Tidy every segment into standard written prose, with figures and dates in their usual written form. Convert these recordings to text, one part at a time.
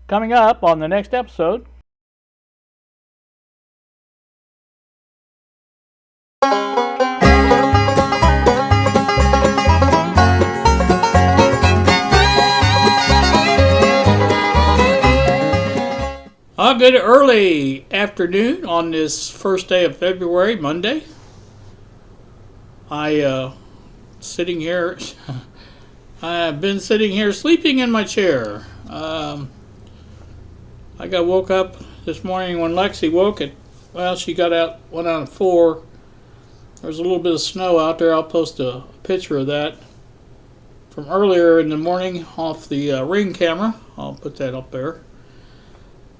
Coming up on the next episode. Good early afternoon on this first day of February, Monday. Sitting here. I've been sitting here sleeping in my chair. I got woke up this morning when Lexi woke it. Well, she went out at 4. There was a little bit of snow out there. I'll post a picture of that from earlier in the morning off the Ring camera. I'll put that up there.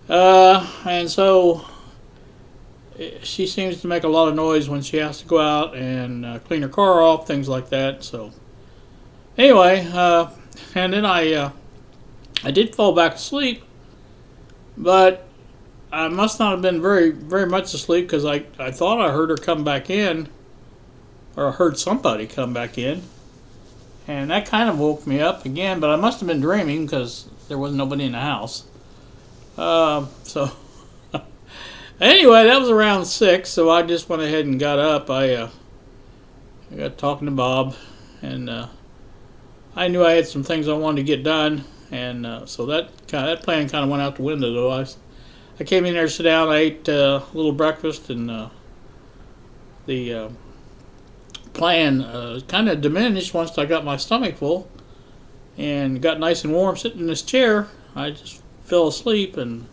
And so she seems to make a lot of noise when she has to go out and clean her car off, things like that. So anyway, and then I did fall back asleep, but I must not have been very, very much asleep because I thought I heard her come back in, or I heard somebody come back in, and that kind of woke me up again, but I must have been dreaming because there was nobody in the house. So anyway, that was around 6, so I just went ahead and got up. I got talking to Bob, and I knew I had some things I wanted to get done, and so that plan kind of went out the window. Though I came in there to sit down, I ate a little breakfast, and the plan kind of diminished once I got my stomach full and got nice and warm sitting in this chair. I just fell asleep, and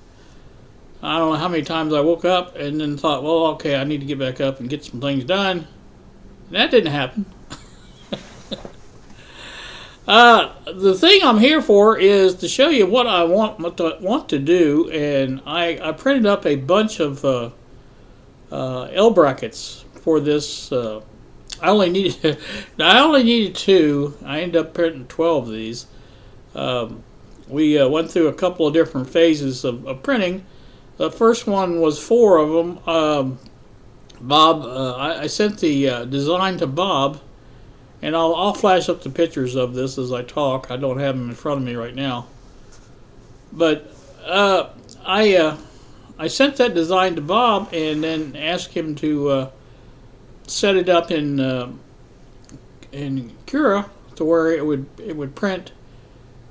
I don't know how many times I woke up and then thought, well, okay, I need to get back up and get some things done. And that didn't happen. The thing I'm here for is to show you what I want to do, and I printed up a bunch of L brackets for this. I only needed 2. I ended up printing 12 of these. We went through a couple of different phases of printing. The first one was 4 of them. Bob, I sent the design to Bob, and I'll flash up the pictures of this as I talk. I don't have them in front of me right now. But I sent that design to Bob and then asked him to set it up in Cura to where it would print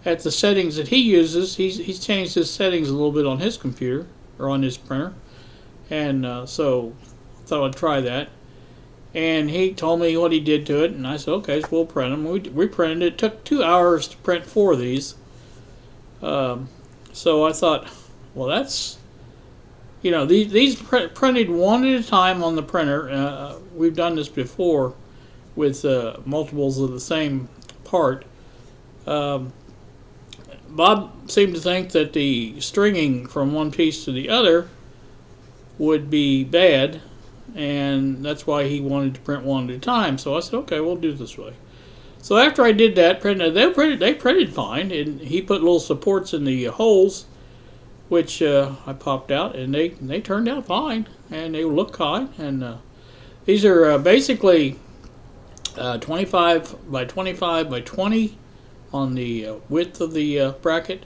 at the settings that he uses. He's changed his settings a little bit on his computer, or on his printer, and so I thought I'd try that. And he told me what he did to it, and I said, okay, so we'll print them. We printed it. It took 2 hours to print 4 of these. So I thought, well, that's, these printed one at a time on the printer. We've done this before with multiples of the same part. Bob seemed to think that the stringing from one piece to the other would be bad, and that's why he wanted to print one at a time. So I said, okay, we'll do it this way. So after I did that, they printed fine, and he put little supports in the holes, which I popped out, and they turned out fine, and they look fine. And these are basically 25 by 25 by 20 on the width of the bracket.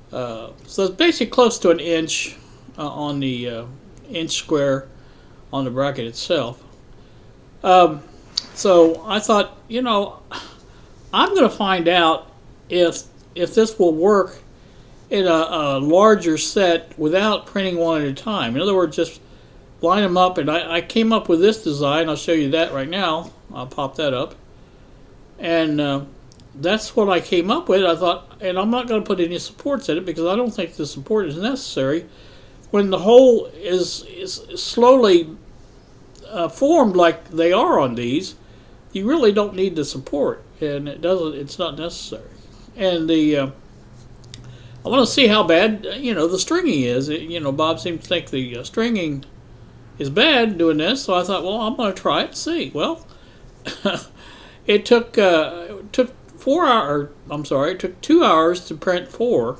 So it's basically close to an inch on the inch square on the bracket itself. So I thought, I'm going to find out if this will work in a larger set without printing one at a time. In other words, just line them up, and I came up with this design. I'll show you that right now. I'll pop that up. And that's what I came up with. I thought, and I'm not going to put any supports in it because I don't think the support is necessary. When the hole is slowly formed like they are on these, you really don't need the support, and it's not necessary. And I want to see how bad the stringing is. Bob seems to think the stringing is bad doing this, so I thought, well, I'm going to try it and see. Well, it took 4 hours. I'm sorry, it took 2 hours to print 4.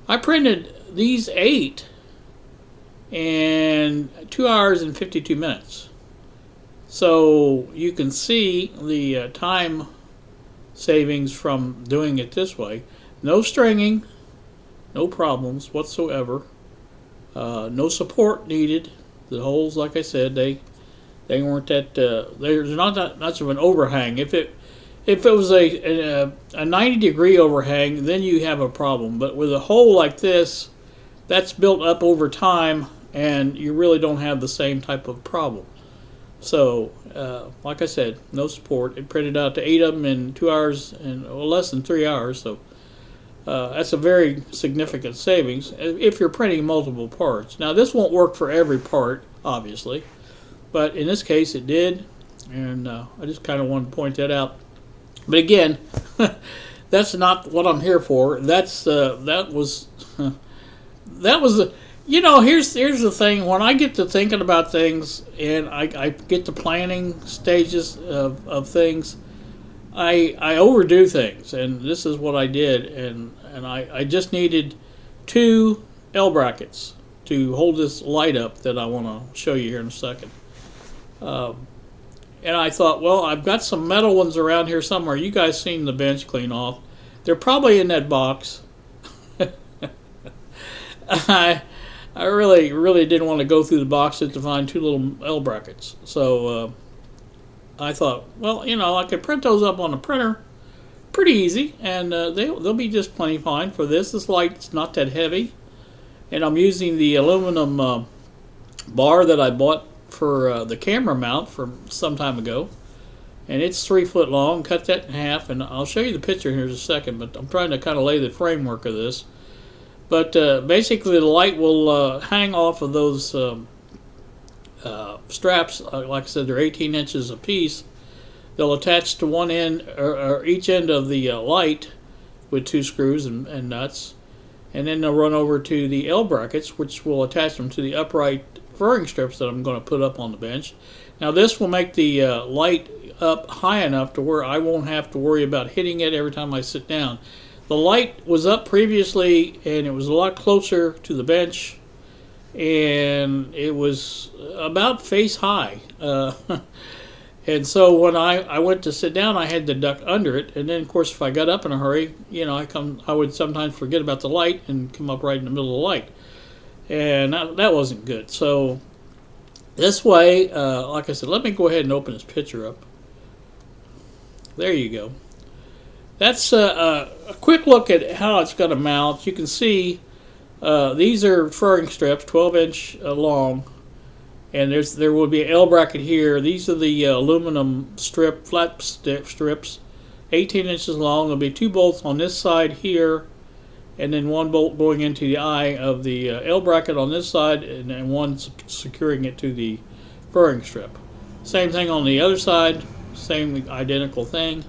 I printed these 8 in 2 hours and 52 minutes. So you can see the time savings from doing it this way. No stringing, no problems whatsoever. No support needed. The holes, like I said, they weren't that. There's not that much of an overhang. If it was a 90-degree overhang, then you have a problem. But with a hole like this, that's built up over time, and you really don't have the same type of problem. So, like I said, no support. It printed out to 8 of them in 2 hours, and less than 3 hours. So that's a very significant savings if you're printing multiple parts. Now, this won't work for every part, obviously, but in this case, it did, and I just kind of wanted to point that out. But again, that's not what I'm here for. That was the. Here's the thing. When I get to thinking about things and I get to planning stages of things, I overdo things, and this is what I did. And I just needed 2 L brackets to hold this light up that I want to show you here in a second. And I thought, well, I've got some metal ones around here somewhere. You guys seen the bench clean off. They're probably in that box. I really didn't want to go through the boxes to find 2 little L brackets. So I thought, well, I could print those up on a printer pretty easy, and they'll be just plenty fine for this. This light's not that heavy, and I'm using the aluminum bar that I bought for the camera mount from some time ago, and it's 3 foot long. Cut that in half, and I'll show you the picture here in a second, but I'm trying to kind of lay the framework of this. But basically the light will hang off of those straps. Like I said, they're 18 inches a piece. They'll attach to one end or each end of the light with 2 screws and nuts, and then they'll run over to the L brackets, which will attach them to the upright furring strips that I'm going to put up on the bench. Now this will make the light up high enough to where I won't have to worry about hitting it every time I sit down. The light was up previously, and it was a lot closer to the bench, and it was about face high. And so when I went to sit down, I had to duck under it, and then of course if I got up in a hurry, I would sometimes forget about the light and come up right in the middle of the light. And that wasn't good. So this way, like I said, let me go ahead and open this picture up. There you go. That's a quick look at how it's going to mount. You can see these are furring strips, 12-inch long, and there will be an L bracket here. These are the aluminum flat strips, 18 inches long. There'll be 2 bolts on this side here, and then 1 bolt going into the eye of the L bracket on this side, and then 1 securing it to the furring strip. Same thing on the other side, same identical thing.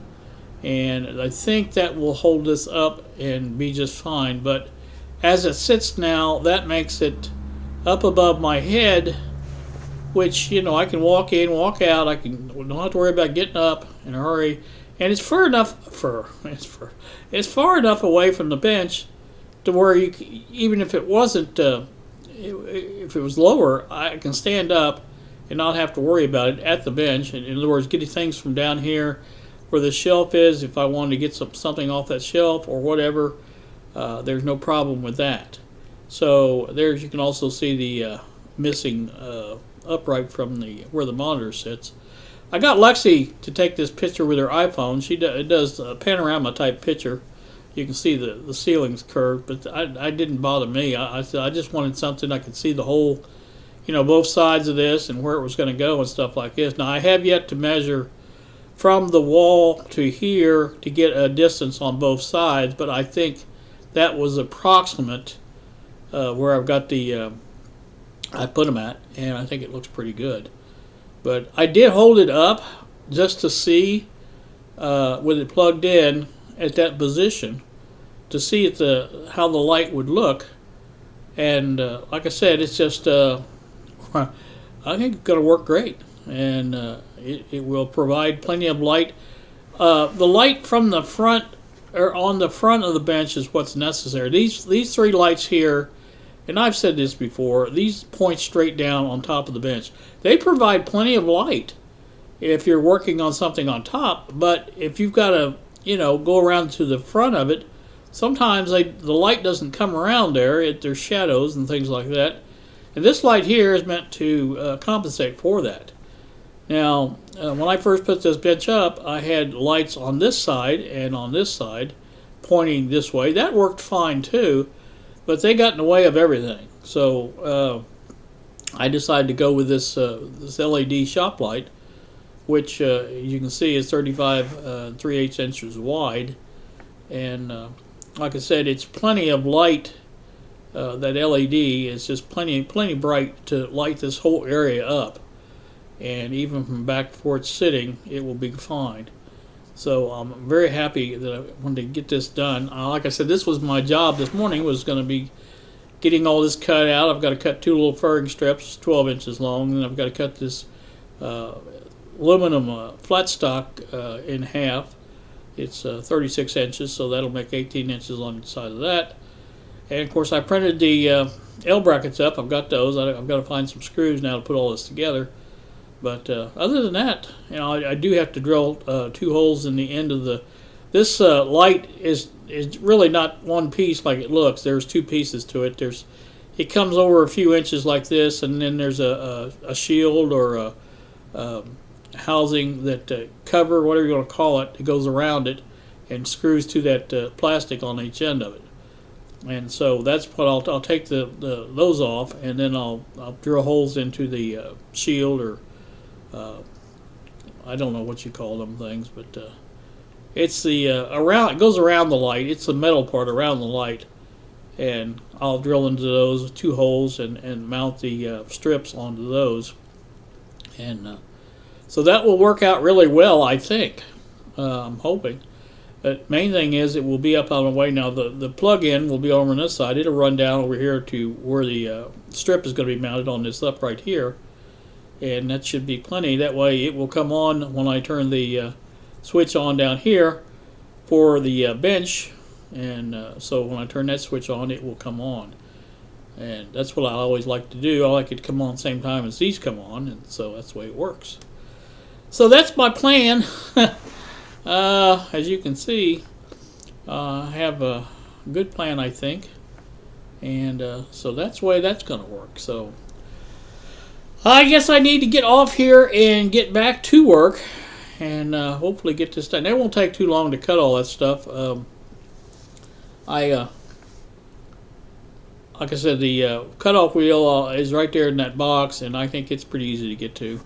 And I think that will hold this up and be just fine. But as it sits now, that makes it up above my head, which I can walk in, walk out. I don't have to worry about getting up in a hurry, and it's far enough away from the bench to where even if it wasn't, if it was lower, I can stand up and not have to worry about it at the bench. In other words, getting things from down here where the shelf is, if I wanted to get something off that shelf or whatever, there's no problem with that. So there's, you can also see the missing upright from where the monitor sits. I got Lexi to take this picture with her iPhone. It does a panorama type picture. You can see the ceiling's curved, but I didn't bother me. I just wanted something I could see the whole, both sides of this and where it was going to go and stuff like this. Now I have yet to measure from the wall to here to get a distance on both sides, but I think that was approximate where I've got I put them at, and I think it looks pretty good. But I did hold it up just to see with it plugged in at that position to see how the light would look. And like I said, it's just I think it's going to work great, and it will provide plenty of light. The light from the front or on the front of the bench is what's necessary. These 3 lights here, and I've said this before, these point straight down on top of the bench. They provide plenty of light if you're working on something on top, but if you've got to go around to the front of it, sometimes the light doesn't come around there. There's shadows and things like that. And this light here is meant to compensate for that. Now, when I first put this bench up, I had lights on this side and on this side pointing this way. That worked fine too, but they got in the way of everything. So I decided to go with this LED shop light, which you can see is 35 3/8 inches wide. And like I said, it's plenty of light. That LED is just plenty bright to light this whole area up. And even from back before it's sitting, it will be fine. So I'm very happy that I wanted to get this done. Like I said, this was my job this morning, was going to be getting all this cut out. I've got to cut 2 little furring strips, 12 inches long, and I've got to cut this aluminum flat stock in half. It's 36 inches, so that'll make 18 inches on the side of that. And of course I printed the L brackets up. I've got those. I've got to find some screws now to put all this together. But other than that, you know, I do have to drill 2 holes in the end of the. This light is really not one piece like it looks. There's 2 pieces to it. It comes over a few inches like this, and then there's a shield or a housing that cover, whatever you want to call it, that goes around it and screws to that plastic on each end of it. And so that's what I'll take those off, and then I'll drill holes into the shield, or I don't know what you call them things, but it's the around. It goes around the light. It's the metal part around the light, and I'll drill into those 2 holes and mount the strips onto those, and so that will work out really well, I think. I'm hoping. But main thing is it will be up on the way. Now the plug-in will be over on this side. It'll run down over here to where the strip is going to be mounted on this up right here, and that should be plenty. That way it will come on when I turn the switch on down here for the bench, and so when I turn that switch on, it will come on. And that's what I always like to do. I like it to come on at the same time as these come on, and so that's the way it works. So that's my plan. As you can see, I have a good plan, I think, and so that's the way that's going to work. So I guess I need to get off here and get back to work, and hopefully get this done. It won't take too long to cut all that stuff. Like I said, the cutoff wheel is right there in that box, and I think it's pretty easy to get to.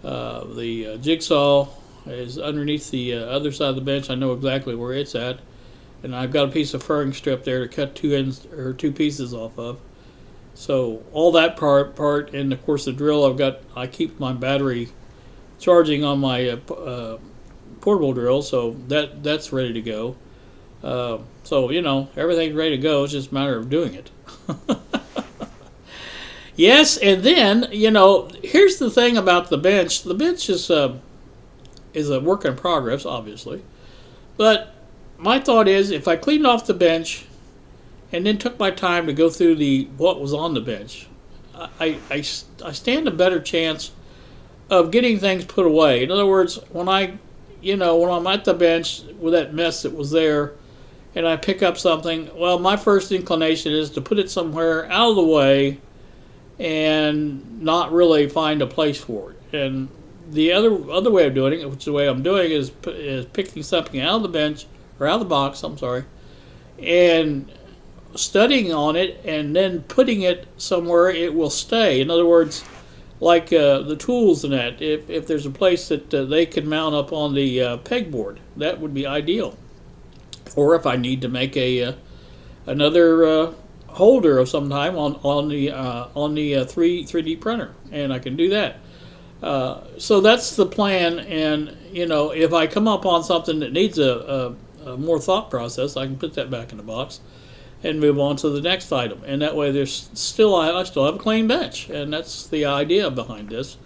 The jigsaw is underneath the other side of the bench. I know exactly where it's at, and I've got a piece of furring strip there to cut 2 ends or 2 pieces off of. So all that part, and of course the drill. I keep my battery charging on my portable drill, so that's ready to go. So you know, everything's ready to go. It's just a matter of doing it. Yes, and then, you know, here's the thing about the bench. The bench is a work in progress, obviously. But my thought is, if I cleaned off the bench and then took my time to go through what was on the bench, I stand a better chance of getting things put away. In other words, when I'm at the bench with that mess that was there, and I pick up something, well, my first inclination is to put it somewhere out of the way and not really find a place for it. And the other way of doing it, which is the way I'm doing, is picking something out of the bench, or out of the box, I'm sorry, and studying on it, and then putting it somewhere it will stay. In other words, like the tools and that, if there's a place that they can mount up on the pegboard, that would be ideal. Or if I need to make another holder of some time on the 3D printer, and I can do that. So that's the plan. And you know, if I come up on something that needs a more thought process, I can put that back in the box and move on to the next item. And that way, I still have a clean bench, and that's the idea behind this.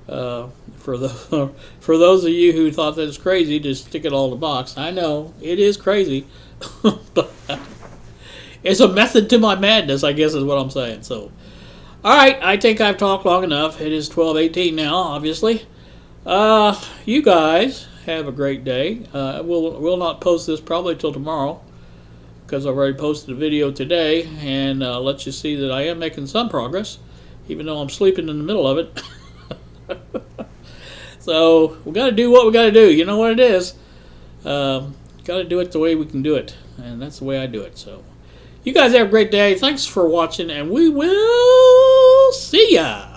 For those of you who thought that was crazy to stick it all in the box, I know it is crazy, but it's a method to my madness, I guess is what I'm saying. So, all right, I think I've talked long enough. It is 12:18 now, obviously. You guys have a great day. We'll not post this probably till tomorrow. because I've already posted a video today and let you see that I am making some progress, even though I'm sleeping in the middle of it. So we got to do what we got to do. You know what it is. Got to do it the way we can do it, and that's the way I do it. So you guys have a great day. Thanks for watching, and we will see ya.